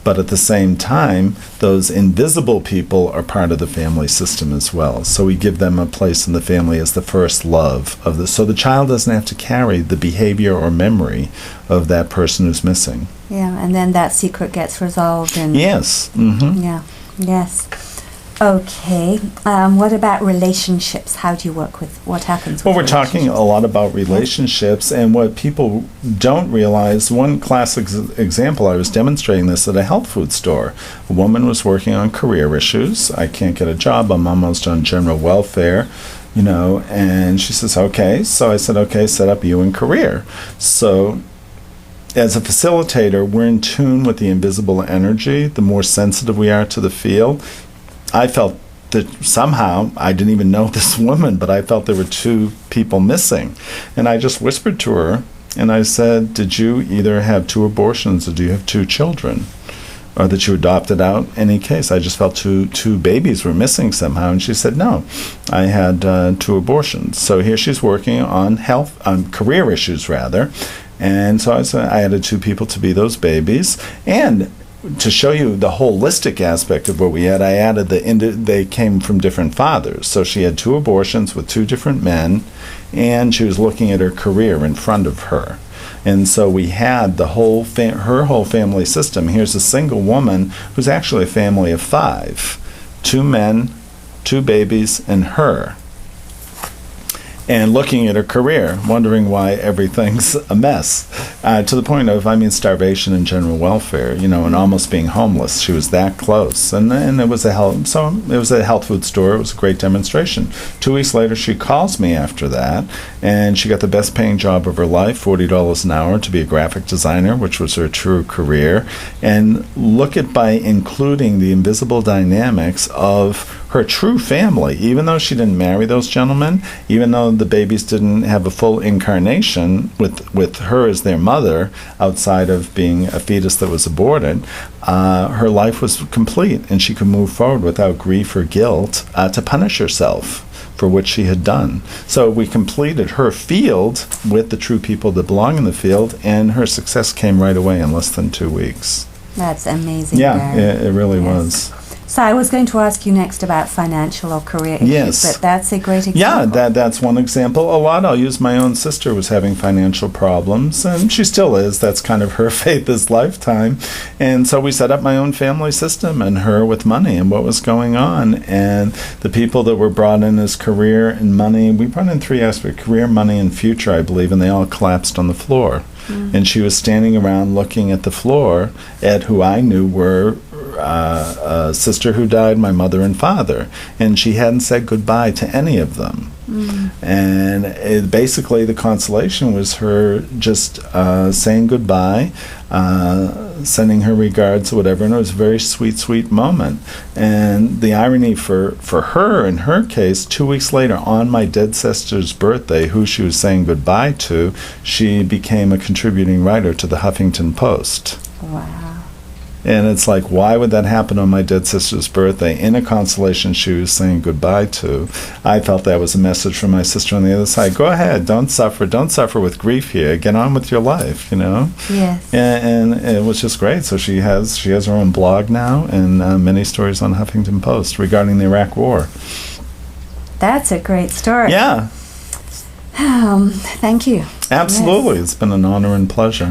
But at the same time, those invisible people are part of the family system as well. So we give them a place in the family as the first love of the. So the child doesn't have to carry the behavior or memory of that person who's missing. Yeah, and then that secret gets resolved. And Yes. Mm-hmm. Yeah. Yes. Okay. What about relationships? How do you work with what happens? Well, with we're talking a lot about relationships, and what people don't realize, one classic example, I was demonstrating this at a health food store. A woman was working on career issues. I can't get a job. I'm almost on general welfare, and she says, okay. So I said, okay, set up you in career. So as a facilitator, we're in tune with the invisible energy. The more sensitive we are to the field, I felt that somehow, I didn't even know this woman, but I felt there were two people missing. And I just whispered to her, and I said, did you either have 2 abortions or do you have 2 children? Or that you adopted out any case? I just felt two babies were missing somehow. And she said, no, I had 2 abortions. So here she's working on career issues rather. And so I added 2 people to be those babies. And to show you the holistic aspect of what we had, I added they came from different fathers. So she had 2 abortions with 2 different men, and she was looking at her career in front of her. And so we had the whole her whole family system. Here's a single woman who's actually a family of 5, 2 men, 2 babies, and her. And looking at her career, wondering why everything's a mess, to the point of, starvation and general welfare, and almost being homeless. She was that close, and it was a health food store. It was a great demonstration. 2 weeks later, she calls me after that, and she got the best paying job of her life, $40 an hour, to be a graphic designer, which was her true career. And look at, by including the invisible dynamics of her true family, even though she didn't marry those gentlemen, even though the babies didn't have a full incarnation with her as their mother, outside of being a fetus that was aborted, her life was complete, and she could move forward without grief or guilt to punish herself for what she had done. So we completed her field with the true people that belong in the field, and her success came right away in less than 2 weeks. That's amazing. Yeah, it really was. So I was going to ask you next about financial or career issues, but that's a great example. Yeah, that's one example. A lot, I'll use my own sister was having financial problems, and she still is. That's kind of her fate this lifetime. And so we set up my own family system and her with money and what was going on. And the people that were brought in as career and money, we brought in 3 aspects, career, money, and future, I believe, and they all collapsed on the floor. And she was standing around looking at the floor at who I knew were a sister who died, my mother and father, and she hadn't said goodbye to any of them. And basically the constellation was her just saying goodbye, sending her regards or whatever, and it was a very sweet moment. And the irony for her, in her case, 2 weeks later, on my dead sister's birthday, who she was saying goodbye to, she became a contributing writer to the Huffington Post. Wow. And it's like, why would that happen on my dead sister's birthday in a constellation she was saying goodbye to? I felt that was a message from my sister on the other side. Go ahead, don't suffer with grief here. Get on with your life, Yes. And it was just great. So she has her own blog now, and many stories on Huffington Post regarding the Iraq War. That's a great story. Yeah. Thank you. Absolutely. Yes. It's been an honor and pleasure.